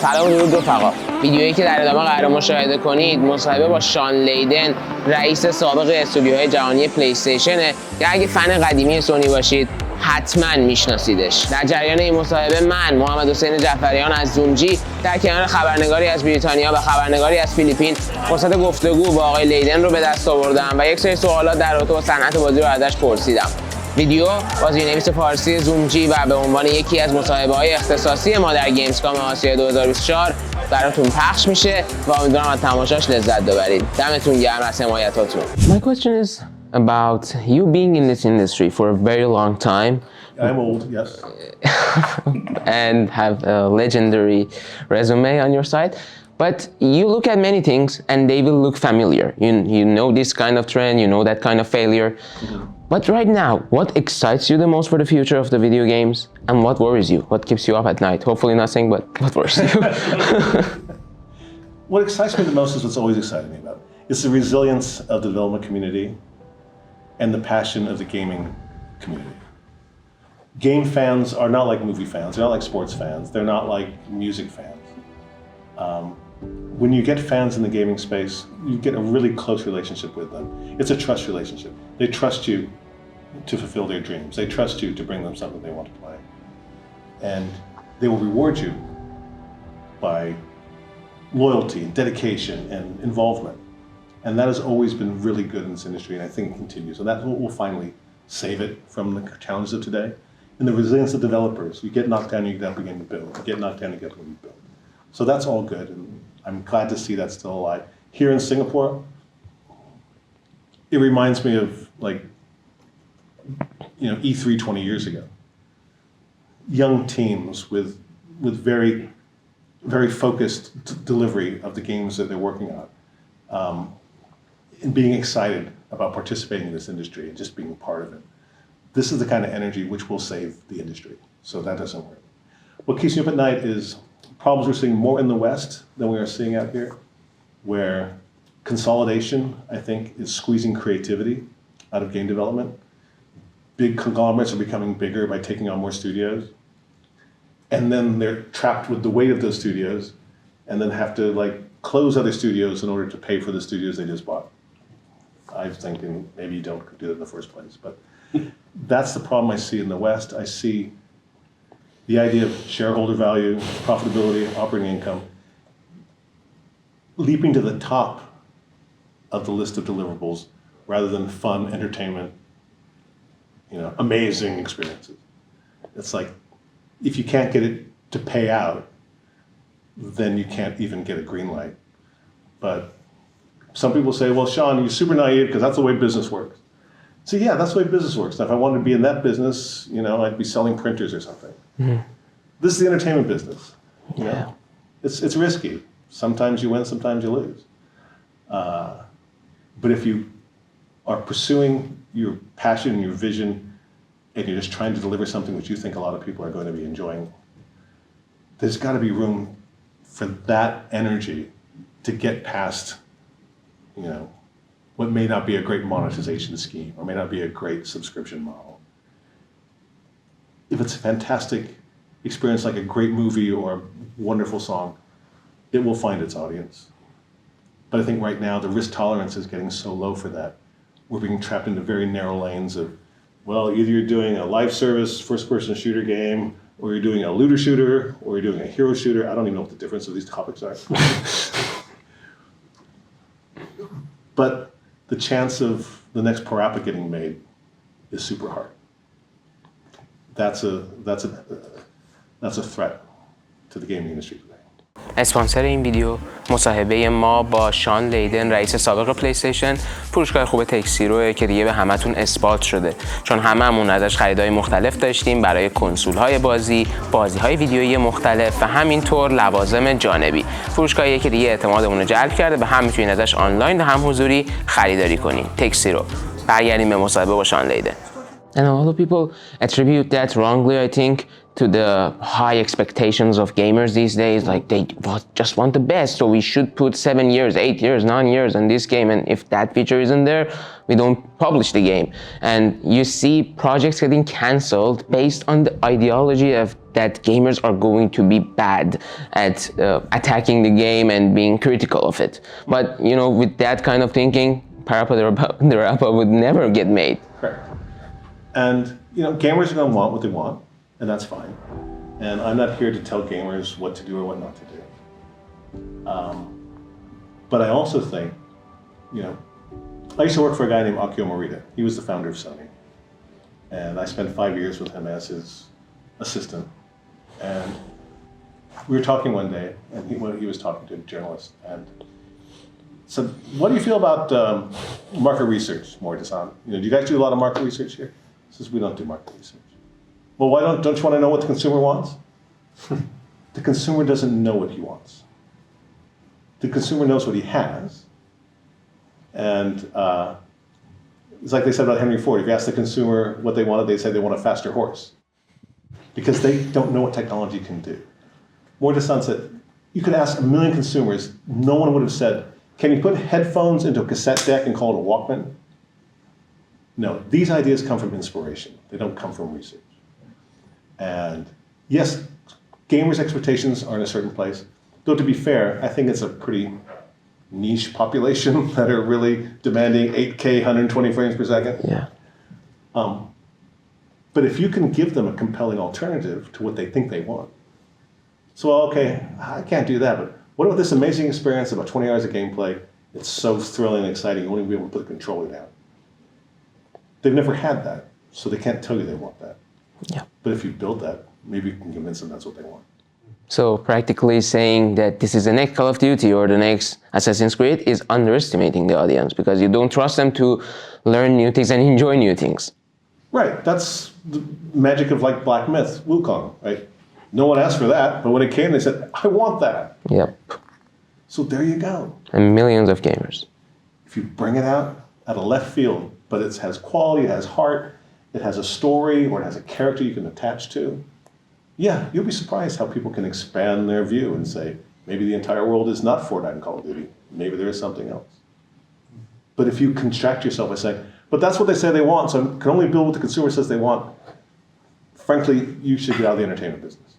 سلام و درود رفقا. ویدیویی که در ادامه قرار مشاهده کنید مصاحبه با لیدن، رئیس سابق استودیوهای جهانی استیشنه که اگه فن قدیمی سونی باشید حتما میشناسیدش. در جریان این مصاحبه من محمد حسین جعفریان از زومجی در کنار خبرنگاری از بریتانیا و خبرنگاری از فیلیپین فرصت گفتگو با آقای لیدن رو به دست آوردم و یک سری سوالات در رابطه با صنعت بازی رو ازش پرسیدم. ویدیو بازینویس فارسی زومجی و به عنوان یکی از مصاحبه‌های اختصاصی ما در گیمزکام آسیا 2024 براتون پخش میشه و امیدوارم از تماشاش لذت ببرید. دمتون گرم از حمایتاتون. My question is about you being in this industry for a very long time. I'm old, yes. And have a legendary resume on your side. But you look at many things and they will look familiar. You know this kind of trend, you know that kind of failure. Mm-hmm. But right now, what excites you the most for the future of the video games? And what worries you? What keeps you up at night? Hopefully nothing, but what worries you? What excites me the most is what's always excited me about. It's the resilience of the development community and the passion of the gaming community. Game fans are not like movie fans, they're not like sports fans, they're not like music fans. When you get fans in the gaming space, you get a really close relationship with them. It's a trust relationship. They trust you to fulfill their dreams. They trust you to bring them something they want to play. And they will reward you by loyalty, dedication, and involvement. And that has always been really good in this industry, and I think it continues. And that's what will finally save it from the challenges of today. And the resilience of developers. You get knocked down, you get up again to build. You get knocked down, you get up again to build. So that's all good, and I'm glad to see that's still alive. Here in Singapore, it reminds me of like, E3 20 years ago. Young teams with very, very focused delivery of the games that they're working on. And being excited about participating in this industry and just being a part of it. This is the kind of energy which will save the industry. So that doesn't work. What keeps me up at night is problems we're seeing more in the West than we are seeing out here, where consolidation, I think, is squeezing creativity out of game development. Big conglomerates are becoming bigger by taking on more studios. And then they're trapped with the weight of those studios and then have to close other studios in order to pay for the studios they just bought. I was thinking maybe you don't do that in the first place, but that's the problem I see in the West. I see the idea of shareholder value, profitability, operating income, leaping to the top of the list of deliverables rather than fun, entertainment, amazing experiences. It's like, if you can't get it to pay out, then you can't even get a green light. But some people say, well, Sean, you're super naive because that's the way business works. So yeah, that's the way business works. Now, if I wanted to be in that business, I'd be selling printers or something. Mm-hmm. This is the entertainment business. Yeah. It's risky. Sometimes you win, sometimes you lose. But if you are pursuing your passion and your vision, and you're just trying to deliver something which you think a lot of people are going to be enjoying, there's got to be room for that energy to get past, what may not be a great monetization scheme or may not be a great subscription model. If it's a fantastic experience like a great movie or a wonderful song, it will find its audience. But I think right now the risk tolerance is getting so low for that. We're being trapped into very narrow lanes of, well, either you're doing a live service first-person shooter game, or you're doing a looter shooter, or you're doing a hero shooter. I don't even know what the difference of these topics are. But the chance of the next parappa getting made is super hard. That's a threat to the gaming industry today. اسپانسر این ویدیو مصاحبه ما با لیدن، رئیس سابق پلی استیشن، فروشگاه خوب تکسیرو که دیگه به همتون اثبات شده، چون هممون ازش خریدای مختلف داشتیم برای کنسول‌های بازی‌های ویدیویی مختلف و همینطور لوازم جانبی. فروشگاهی که دیگه اعتمادمون رو جلب کرده، به هم میتونید ازش آنلاین و هم حضوری خریداری کنید. تکسیرو. برگردیم به مصاحبه با لیدن. And a lot of people attribute that wrongly, I think, to the high expectations of gamers these days. Like they just want the best, so we should put 7 years, 8 years, 9 years in this game, and if that feature isn't there, we don't publish the game. And you see projects getting cancelled based on the ideology of that gamers are going to be bad at attacking the game and being critical of it. But you know, with that kind of thinking, Parappa the Rapper would never get made. Correct. And you know, gamers are going to want what they want, and that's fine. And I'm not here to tell gamers what to do or what not to do. But I also think, you know, I used to work for a guy named Akio Morita. He was the founder of Sony. And I spent 5 years with him as his assistant. And we were talking one day, and he was talking to a journalist, and said, what do you feel about market research, Morita-san? You know, do you guys do a lot of market research here? He says, we don't do market research. Well, why don't you want to know what the consumer wants? The consumer doesn't know what he wants. The consumer knows what he has. And it's like they said about Henry Ford. If you ask the consumer what they wanted, they say they want a faster horse. Because they don't know what technology can do. Morita-san said, you could ask 1 million consumers, no one would have said, can you put headphones into a cassette deck and call it a Walkman? No, these ideas come from inspiration. They don't come from research. And yes, gamers' expectations are in a certain place. Though to be fair, I think it's a pretty niche population that are really demanding 8K, 120 frames per second. Yeah. But if you can give them a compelling alternative to what they think they want. So, okay, I can't do that, but what about this amazing experience of about 20 hours of gameplay? It's so thrilling and exciting, you won't even be able to put the controller down. They've never had that, so they can't tell you they want that. Yeah. But if you build that, maybe you can convince them that's what they want. So practically saying that this is the next Call of Duty or the next Assassin's Creed is underestimating the audience because you don't trust them to learn new things and enjoy new things. Right, that's the magic of like Black Myth, Wukong, right? No one asked for that, but when it came, they said, I want that. Yep. So there you go. And millions of gamers. If you bring it out of left field, but it has quality, it has heart, it has a story, or it has a character you can attach to, yeah, you'll be surprised how people can expand their view and say, maybe the entire world is not Fortnite and Call of Duty. Maybe there is something else. But if you contract yourself by saying, but that's what they say they want, so I can only build what the consumer says they want, frankly, you should get out of the entertainment business.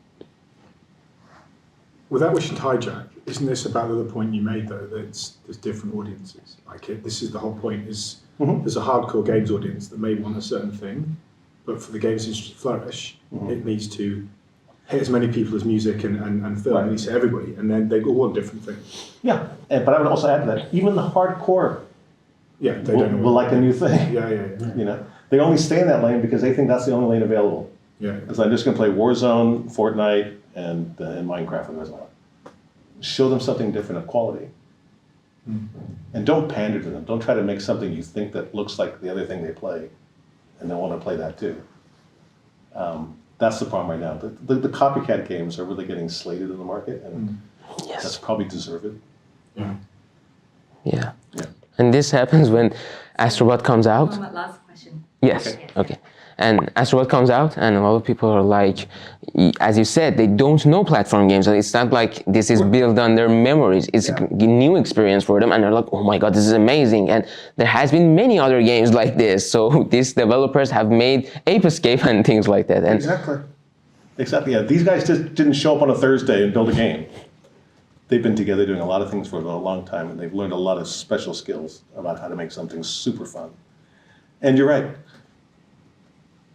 Without wishing to hijack, isn't this about the other point you made, though, that there's different audiences? Like, this is the whole point, is there's a hardcore games audience that may want a certain thing, but for the games industry to flourish, it needs to hit as many people as music and film, Right. It needs to everybody, and then they all want different things. Yeah, but I would also add to that, even the hardcore Yeah, they will, don't know. will like a new thing. Yeah. You know, they only stay in that lane because they think that's the only lane available. Yeah. Because I'm just going to play Warzone, Fortnite, and Minecraft and the rest of it. Show them something different of quality. And don't pander to them. Don't try to make something you think that looks like the other thing they play, and they want to play that too. That's the problem right now. The copycat games are really getting slated in the market, and that's probably deserved. Yeah. Yeah. Yeah. And this happens when Astrobot comes out. One last question. Yes. Okay. And Astrobot comes out, and a lot of people are like, as you said, they don't know platform games. It's not like this is built on their memories. It's a new experience for them, and they're like, oh my God, this is amazing. And there has been many other games like this. So these developers have made Ape Escape and things like that. And Exactly. Yeah. These guys just didn't show up on a Thursday and build a game. They've been together doing a lot of things for a long time, and they've learned a lot of special skills about how to make something super fun. And you're right.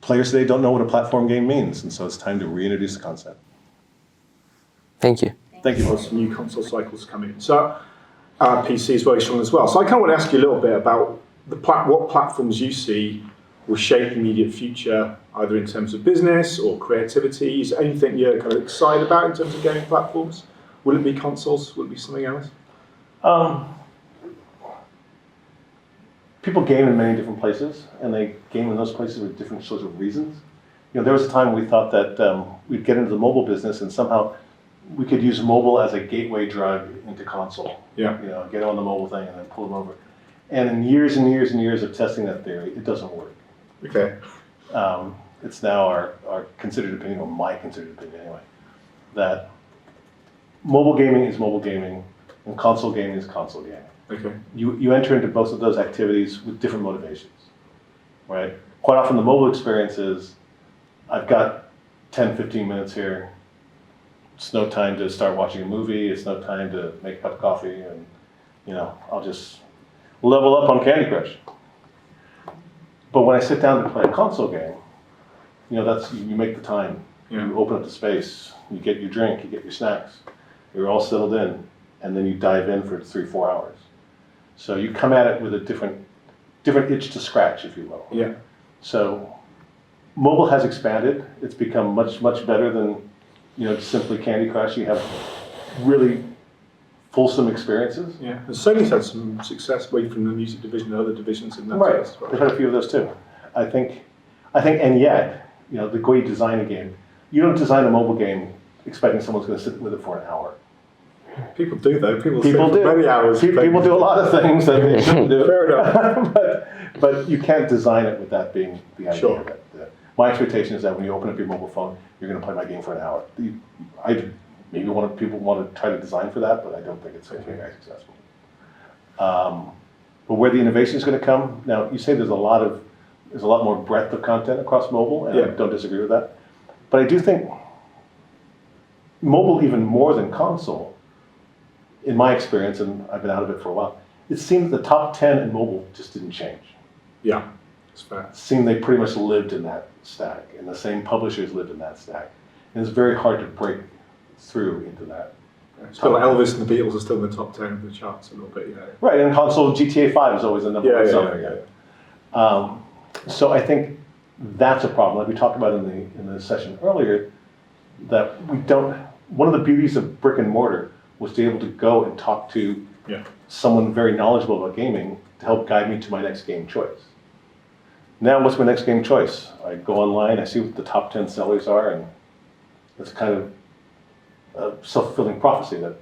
Players today don't know what a platform game means, and so it's time to reintroduce the concept. thank you. Thank you. Some new console cycles coming. So PC is very strong as well. So I kind of want to ask you a little bit about what platforms you see will shape the immediate future, either in terms of business or creativity. Is there anything you're kind of excited about in terms of gaming platforms? Will it be consoles? Will it be something else? People game in many different places, and they game in those places with different sorts of reasons. You know, there was a time we thought that we'd get into the mobile business, and somehow we could use mobile as a gateway drug into console. Yeah. You know, get on the mobile thing and then pull them over. And in years and years and years of testing that theory, it doesn't work. Okay. it's now our considered opinion, or my considered opinion anyway, that mobile gaming is mobile gaming and console gaming is console gaming. Okay. You enter into both of those activities with different motivations, right? Quite often the mobile experience is, I've got 10, 15 minutes here. It's no time to start watching a movie. It's no time to make a cup of coffee, and I'll just level up on Candy Crush. But when I sit down to play a console game, that's, you make the time. Yeah. You open up the space. You get your drink. You get your snacks. You're all settled in, and then you dive in for 3-4 hours. So you come at it with a different itch to scratch, if you will. Yeah. So mobile has expanded. It's become much, much better than simply Candy Crush. You have really fulsome experiences. Yeah, and Sony's had some success away from the music division and other divisions in that Right, space. Right. they've had a few of those too. I think, and yet, the way you design a game, you don't design a mobile game expecting someone's going to sit with it for an hour. People do though. People do. For many hours. People do a lot of things that they shouldn't do. Fair enough. but you can't design it with that being the idea. Sure. My expectation is that when you open up your mobile phone, you're going to play my game for an hour. Maybe people want to try to design for that, but I don't think it's going to be very successful. But where the innovation is going to come, now you say there's a lot more breadth of content across mobile, and I don't disagree with that. But I do think mobile, even more than console, in my experience, and I've been out of it for a while, it seemed the top 10 in mobile just didn't change. Yeah, that's fair. It seemed they pretty much lived in that stack, and the same publishers lived in that stack. And it's very hard to break through into that. It's got like Elvis and the Beatles are still in the top 10 of the charts a little bit, Right, and console GTA 5 is always the number one seller. So I think that's a problem. Like we talked about in the session earlier, that we don't. One of the beauties of brick and mortar was to be able to go and talk to someone very knowledgeable about gaming to help guide me to my next game choice. Now, what's my next game choice? I go online, I see what the top 10 sellers are, and it's kind of a self-fulfilling prophecy that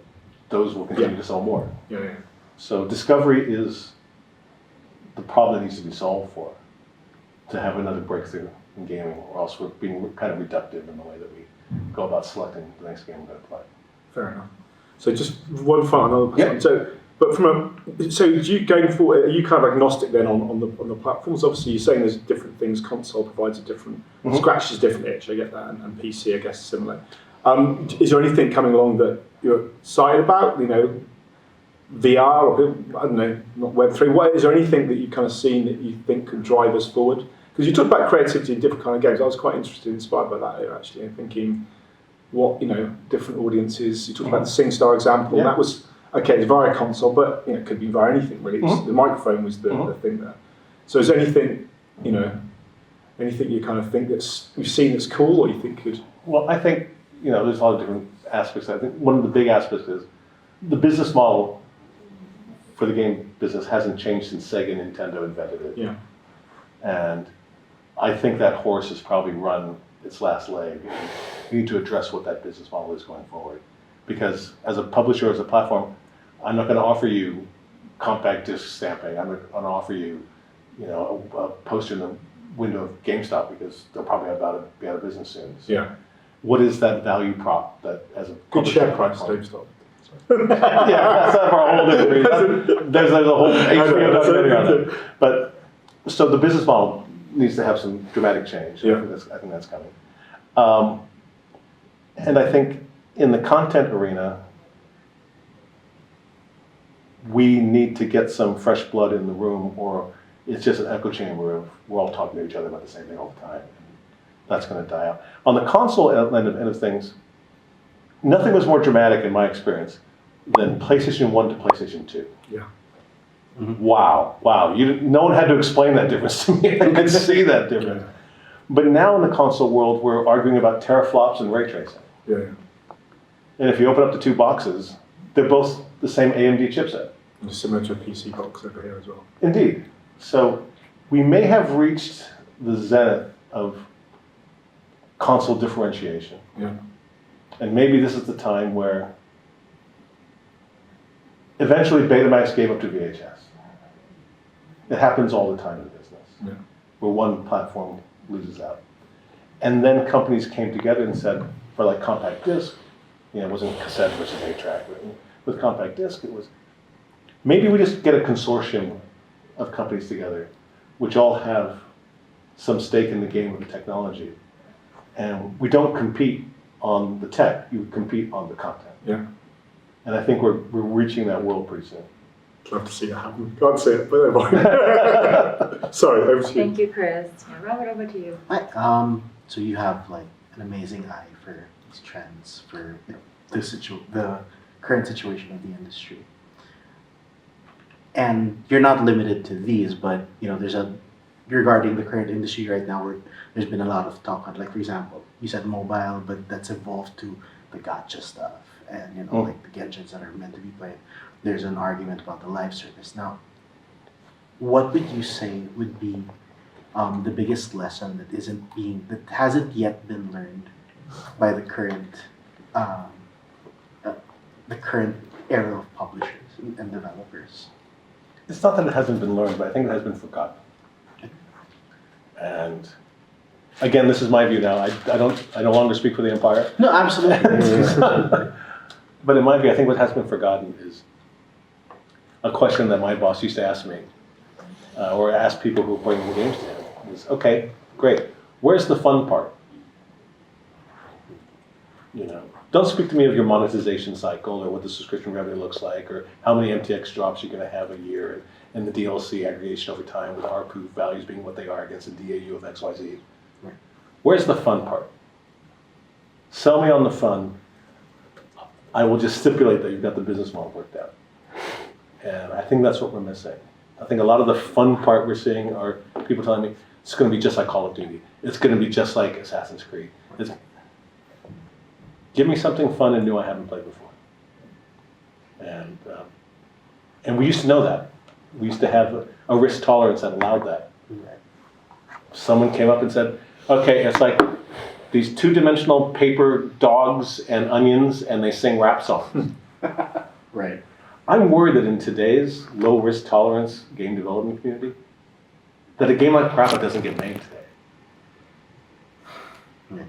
those will continue to sell more. Yeah. So discovery is the problem that needs to be solved for, to have another breakthrough in gaming, or else we're being kind of reductive in the way that we go about selecting the next game we're going to play. Fair enough. So just one final question. So do you, going forward, are you kind of agnostic then on the platforms? Obviously, you're saying there's different things. Console provides a different, Scratch is different itch. I get that, and PC, I guess, is similar. Is there anything coming along that you're excited about? VR or I don't know, not Web3. What is there anything that you've kind of seen that you think can drive us forward? Because you talked about creativity in different kind of games. I was quite interested, inspired by that here actually, and thinking what different audiences. You talked about the SingStar example. And that was okay. It's via console, but it could be via anything really. The microphone was the thing there. So is there anything anything you kind of think you've seen that's cool, or you think could? Well, I think there's a lot of different aspects. I think one of the big aspects is the business model for the game business hasn't changed since Sega and Nintendo invented it. Yeah. And I think that horse has probably run its last leg. We need to address what that business model is going forward. Because as a publisher, as a platform, I'm not going to offer you compact disc stamping. I'm going to offer you, a poster in the window of GameStop because they'll probably be out of business soon. So what is that value prop that as a good share price GameStop? That's not for a whole different reason. There's a whole HBO documentary on it. But so the business model needs to have some dramatic change. I think that's coming. And I think in the content arena, we need to get some fresh blood in the room, or it's just an echo chamber of we're all talking to each other about the same thing all the time. That's going to die out. On the console end of things, nothing was more dramatic in my experience than PlayStation 1 to PlayStation 2. Yeah. Mm-hmm. Wow. No one had to explain that difference to me. I could see that difference. Yeah. But now in the console world, we're arguing about teraflops and ray tracing. Yeah. And if you open up the two boxes, they're both the same AMD chipset. And similar to a PC box over here as well. Indeed. So we may have reached the zenith of console differentiation. Yeah. And maybe this is the time where eventually Betamax gave up to VHS. It happens all the time in business, where one platform loses out. And then companies came together and said, for like compact disc, you know, it wasn't cassette versus 8-track. With compact disc, it was, maybe we just get a consortium of companies together, which all have some stake in the game of the technology. And we don't compete on the tech, you compete on the content. Yeah. And I think we're reaching that world pretty soon. Love to see it happen. Can't see it, but never mind. Sorry, over to you. Thank you, Chris. Yeah, Robert, over to you. Hi. So you have like an amazing eye for these trends, for the current situation of the industry. And you're not limited to these, but you know, regarding the current industry right now, where there's been a lot of talk on, like for example, you said mobile, but that's evolved to the gacha stuff, and you know, like the gadgets that are meant to be played. There's an argument about the live service. Now, what would you say would be the biggest lesson that hasn't yet been learned by the current era of publishers and developers? It's not that it hasn't been learned, but I think it has been forgotten. And again, this is my view now. I no longer speak for the Empire. No, absolutely. But in my view, I think what has been forgotten is a question that my boss used to ask me, or ask people who are bringing games to him. Is, okay, great. Where's the fun part? You know, don't speak to me of your monetization cycle or what the subscription revenue looks like or how many MTX drops you're going to have a year and the DLC aggregation over time with ARPU values being what they are against a DAU of XYZ. Where's the fun part? Sell me on the fun. I will just stipulate that you've got the business model worked out. And I think that's what we're missing. I think a lot of the fun part we're seeing are people telling me it's going to be just like Call of Duty. It's going to be just like Assassin's Creed. Give me something fun and new I haven't played before. And we used to know that. We used to have a risk tolerance that allowed that. Someone came up and said, okay, it's like these two-dimensional paper dogs and onions, and they sing rap songs. Right. I'm worried that in today's low risk tolerance game development community, that a game like Parappa doesn't get made today.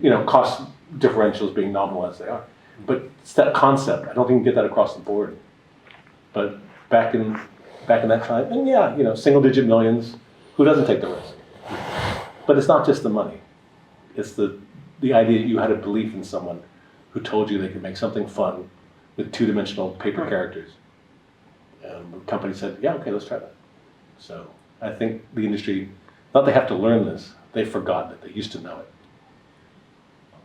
You know, cost differentials being nominal as they are. But it's that concept. I don't think you can get that across the board. But back in that time, and yeah, you know, single digit millions, who doesn't take the risk? But it's not just the money. It's the idea that you had a belief in someone who told you they could make something fun with two-dimensional paper characters. And the company said, yeah, okay, let's try that. So I think the industry, not they have to learn this, they forgot it. They used to know it.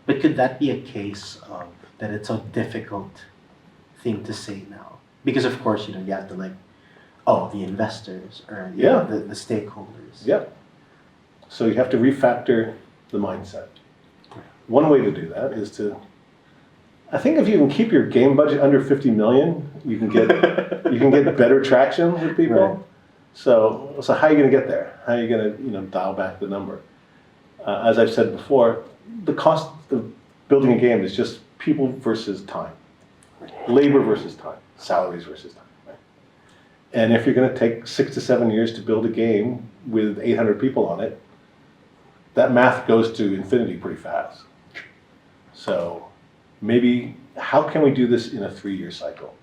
But could that be a case of that it's a difficult thing to say now? Because of course, you know, you have to the investors or the stakeholders. Yeah. So you have to refactor the mindset. One way to do that is to, I think if you can keep your game budget under 50 million, you can get better traction with people. Right. So how are you going to get there? How are you going to dial back the number? As I've said before, the cost of building a game is just people versus time, labor versus time, salaries versus time. Right? And if you're going to take 6 to 7 years to build a game with 800 people on it, that math goes to infinity pretty fast. So maybe how can we do this in a 3-year cycle?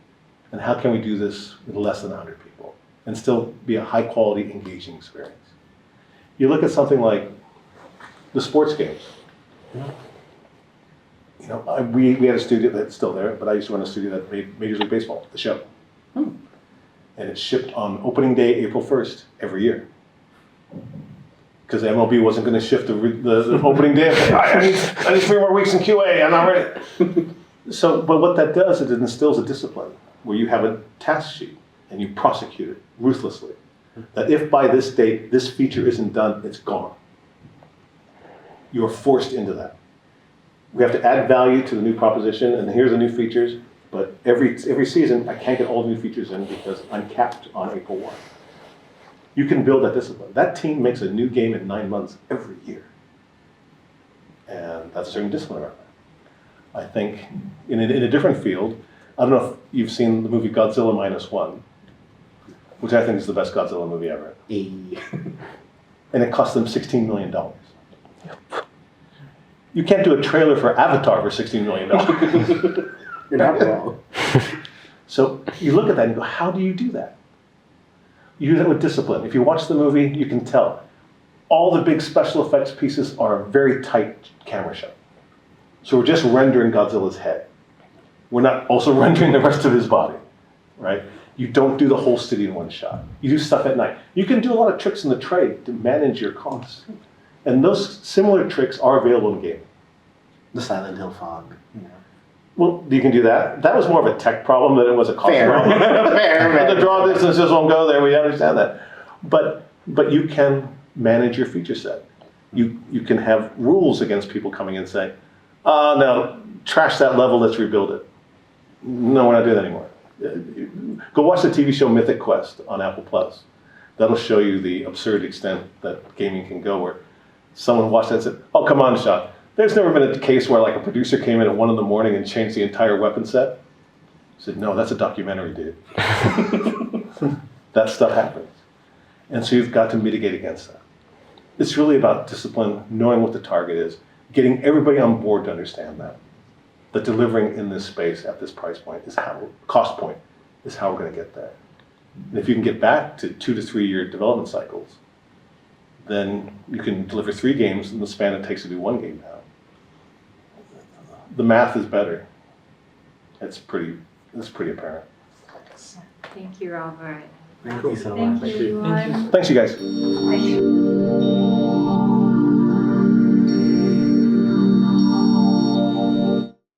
And how can we do this with less than 100 people and still be a high quality, engaging experience? You look at something like the sports games. You know, we had a studio that's still there, but I used to run a studio that made Major League Baseball, the show. And it shipped on opening day, April 1st, every year. Because the MLB wasn't going to shift the opening day. I need 3 more weeks in QA, I'm not ready. So, but what that does is it instills a discipline where you have a task sheet and you prosecute it ruthlessly. That if by this date this feature isn't done, it's gone. You're forced into that. We have to add value to the new proposition, and here's the new features. But every season, I can't get all the new features in because I'm capped on April 1. You can build that discipline. That team makes a new game in 9 months every year. And that's a certain discipline around that. I think in a different field, I don't know if you've seen the movie Godzilla -1, which I think is the best Godzilla movie ever. And it cost them $16 million. You can't do a trailer for Avatar for $16 million. You're not wrong. So you look at that and go, how do you do that? You do that with discipline. If you watch the movie, you can tell. All the big special effects pieces are a very tight camera shot. So we're just rendering Godzilla's head. We're not also rendering the rest of his body, right? You don't do the whole city in one shot. You do stuff at night. You can do a lot of tricks in the trade to manage your costs. And those similar tricks are available in gaming. The Silent Hill fog. You know. Well, you can do that. That was more of a tech problem than it was a cost Fair. problem. Fair. The draw distances won't go there. We understand that. But you can manage your feature set. You can have rules against people coming in and saying, no, trash that level, let's rebuild it. No, we're not doing that anymore. Go watch the TV show Mythic Quest on Apple Plus. That'll show you the absurd extent that gaming can go, where someone watched that and said, oh, come on, Sean. There's never been a case where like a producer came in at 1 a.m. and changed the entire weapon set. I said, no, that's a documentary, dude. That stuff happens. And so you've got to mitigate against that. It's really about discipline, knowing what the target is, getting everybody on board to understand that delivering in this space at this price point is cost point is how we're going to get there. And if you can get back to 2 to 3 year development cycles, then you can deliver 3 games in the span it takes to do 1 game now. The math is better. It's pretty apparent. Thank you, Robert. Thank you so Thank much. you, everyone. Thanks, you guys. Thank you.